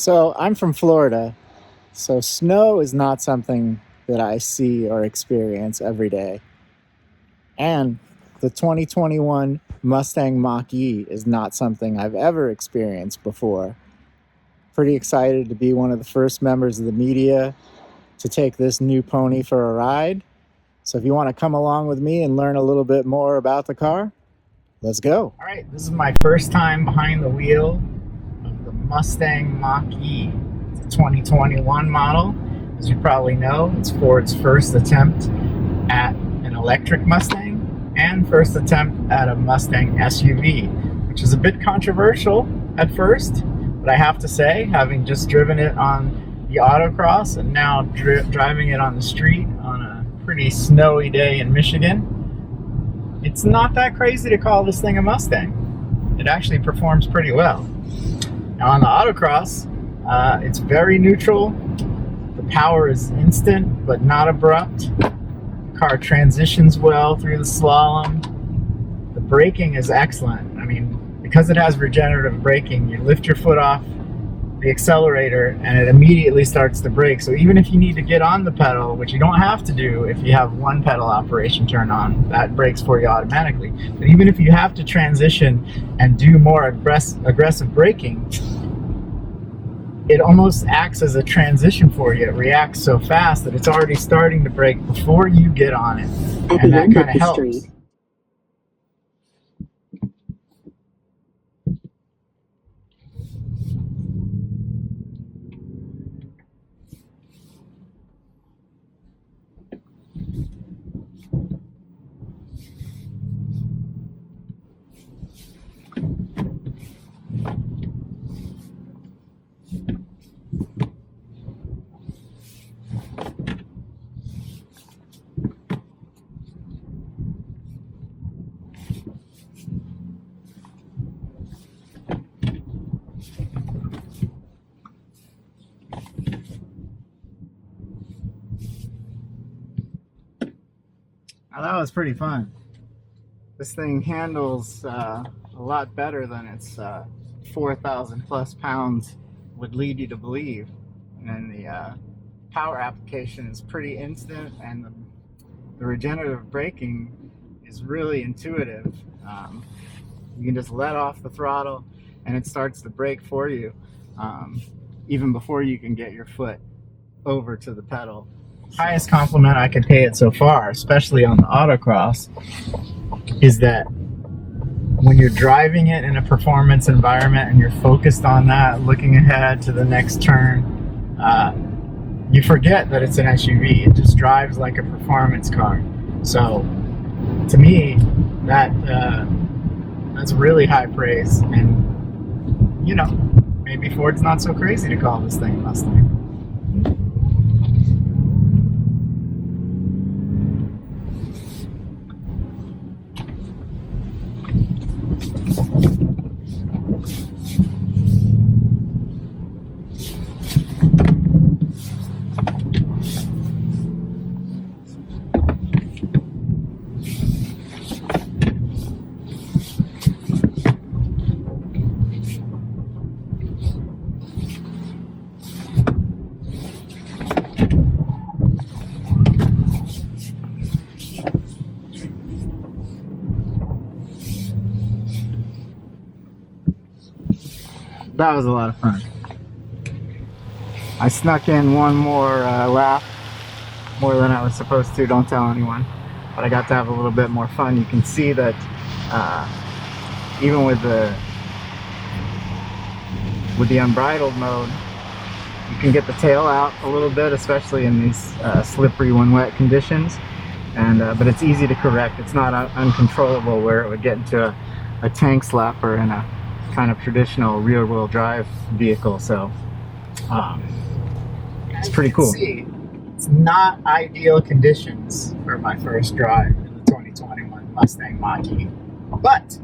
So I'm from Florida, so snow is not something that I see or experience every day. And the 2021 Mustang Mach-E is not something I've ever experienced before. Pretty excited to be one of the first members of the media to take this new pony for a ride. So if you want to come along with me and learn a little bit more about the car, let's go. All right, this is my first time behind the wheel of the Mustang Mach-E. It's a 2021 model. As you probably know, it's Ford's first attempt at an electric Mustang and first attempt at a Mustang SUV, which is a bit controversial at first, but I have to say, having just driven it on the autocross and now driving it on the street on a pretty snowy day in Michigan, it's not that crazy to call this thing a Mustang. It actually performs pretty well. Now on the autocross, it's very neutral. The power is instant but not abrupt. The car transitions well through the slalom. The braking is excellent. I mean, because it has regenerative braking, you lift your foot off the accelerator and it immediately starts to brake. So even if you need to get on the pedal, which you don't have to do if you have one pedal operation turned on, that brakes for you automatically. But even if you have to transition and do more aggressive braking, it almost acts as a transition for you. It reacts so fast that it's already starting to brake before you get on it. And that kind of helps. Now that was pretty fun. This thing handles a lot better than its 4,000 plus pounds would lead you to believe. And the power application is pretty instant, and the regenerative braking is really intuitive. You can just let off the throttle and it starts to brake for you, even before you can get your foot over to the pedal. Highest compliment I could pay it so far, especially on the autocross, is that when you're driving it in a performance environment and you're focused on that, looking ahead to the next turn, you forget that it's an SUV. It just drives like a performance car. So to me, that's really high praise. And you know, maybe Ford's not so crazy to call this thing a Mustang. That was a lot of fun. I snuck in one more lap, more than I was supposed to, don't tell anyone, but I got to have a little bit more fun. You can see that even with the unbridled mode, you can get the tail out a little bit, especially in these slippery when wet conditions, and but it's easy to correct. It's not uncontrollable where it would get into a tank slapper in a kind of traditional rear-wheel drive vehicle. So it's pretty cool. See, it's not ideal conditions for my first drive in the 2021 Mustang Mach-E, but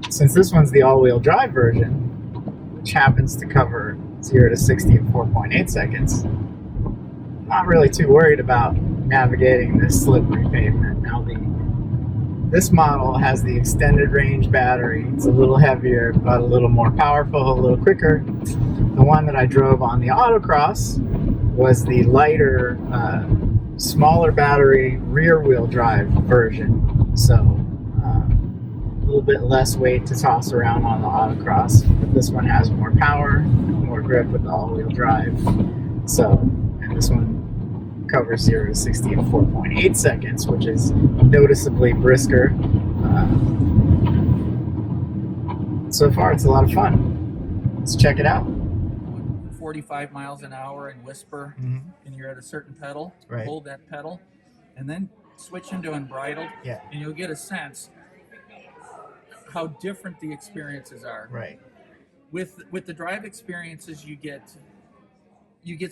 since this one's the all-wheel drive version, which happens to cover 0 to 60 in 4.8 seconds, I'm not really too worried about navigating this slippery pavement. Now this model has the extended range battery. It's a little heavier, but a little more powerful, a little quicker. The one that I drove on the autocross was the lighter, smaller battery rear wheel drive version. So a little bit less weight to toss around on the autocross. But this one has more power, more grip with the all-wheel drive. So, and this one covers 0 to 60 in 4.8 seconds, which is noticeably brisker. So far, it's a lot of fun. Let's check it out. 45 miles an hour and whisper, and you're at a certain pedal. Right. Hold that pedal, and then switch into unbridled, Yeah. and you'll get a sense how different the experiences are. Right. With the drive experiences, you get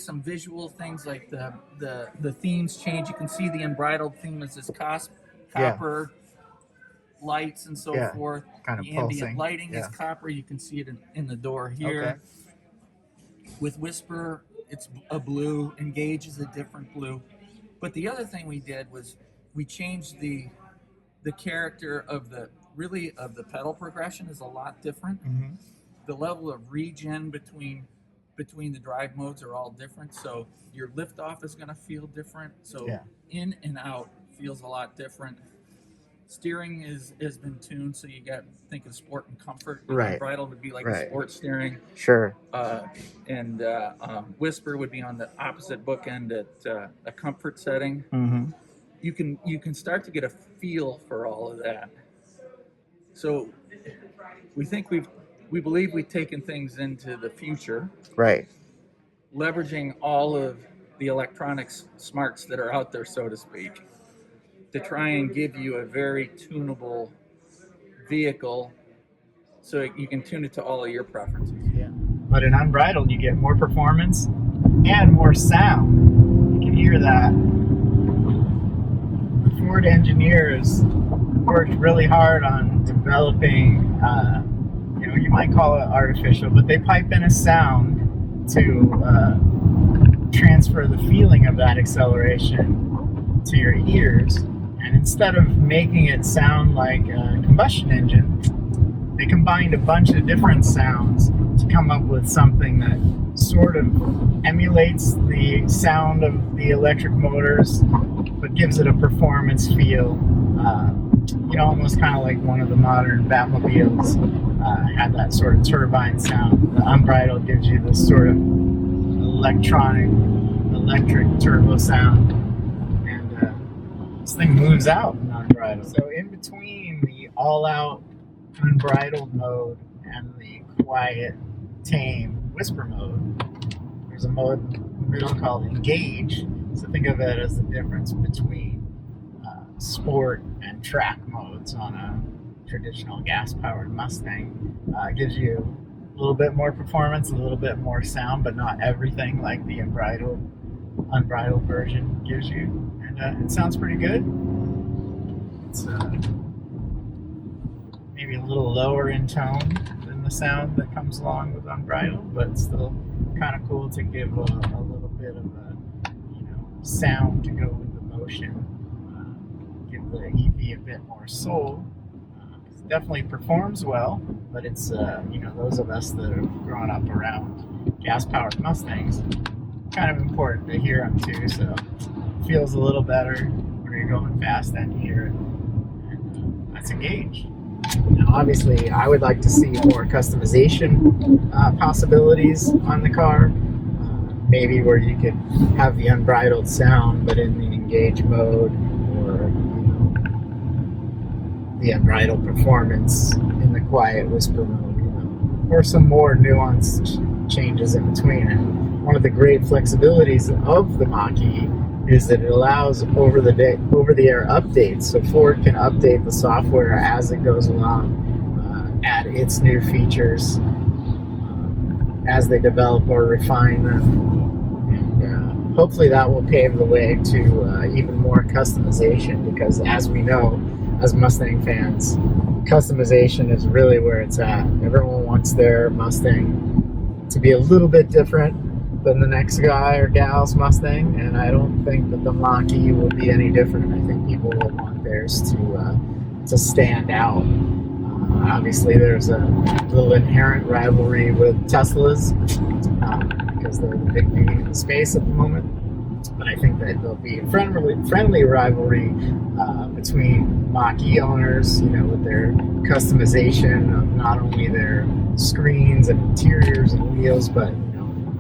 some visual things like the themes change. You can see the unbridled theme is this copper lights and so forth. Kind of the ambient pulsing. lighting is copper. You can see it in the door here. Okay. With Whisper, it's a blue. Engage is a different blue. But the other thing we did was we changed the character of the pedal progression is a lot different. The level of regen between the drive modes are all different. So your liftoff is going to feel different. So in and out feels a lot different. Steering has been tuned, so you got to think of sport and comfort. Right. Unbridled would be like a sport steering. Sure. And Whisper would be on the opposite bookend at a comfort setting. You can start to get a feel for all of that. So we believe we've taken things into the future. Right. Leveraging all of the electronics smarts that are out there, so to speak, to try and give you a very tunable vehicle so you can tune it to all of your preferences. Yeah. But in unbridled, you get more performance and more sound. You can hear that. The Ford engineers worked really hard on developing, you might call it artificial, but they pipe in a sound to transfer the feeling of that acceleration to your ears. And instead of making it sound like a combustion engine, they combined a bunch of different sounds to come up with something that sort of emulates the sound of the electric motors, but gives it a performance feel. Almost kind of like one of the modern Batmobiles had that sort of turbine sound. The unbridled gives you this sort of electric turbo sound. This thing moves out in unbridled. So in between the all-out unbridled mode and the quiet, tame whisper mode, there's a mode in the middle called engage. So think of it as the difference between sport and track modes on a traditional gas-powered Mustang. It gives you a little bit more performance, a little bit more sound, but not everything like the unbridled version gives you. And it sounds pretty good. It's maybe a little lower in tone than the sound that comes along with unbridled, but still kind of cool to give a little bit of a sound to go with the motion. Give the EV a bit more soul. It definitely performs well, but it's those of us that have grown up around gas-powered Mustangs, kind of important to hear them too. So it feels a little better when you're going fast and you hear it. And that's engage. Now, obviously, I would like to see more customization possibilities on the car. Maybe where you could have the unbridled sound, but in the engage mode, or the unbridled performance in the quiet whisper mode, or some more nuanced changes in between. And one of the great flexibilities of the Mach-E is that it allows over-the-air updates. So Ford can update the software as it goes along, add its new features as they develop or refine them. And hopefully that will pave the way to even more customization, because as we know, as Mustang fans, customization is really where it's at. Everyone wants their Mustang to be a little bit different than the next guy or gal's Mustang, and I don't think that the Mach-E will be any different. I think people will want theirs to stand out. Obviously, there's a little inherent rivalry with Teslas because they're the big name in the space at the moment. But I think that there'll be a friendly rivalry between Mach-E owners, with their customization of not only their screens and interiors and wheels, but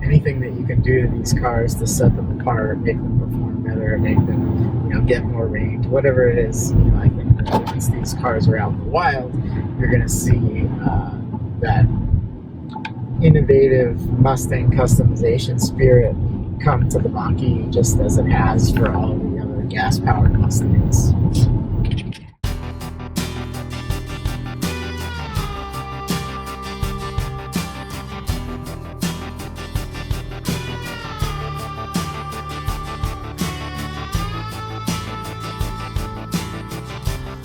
anything that you can do to these cars to set them apart, make them perform better, make them get more range, whatever it is. I think that once these cars are out in the wild, you're going to see that innovative Mustang customization spirit come to the Mach-E, just as it has for all the other gas-powered Mustangs.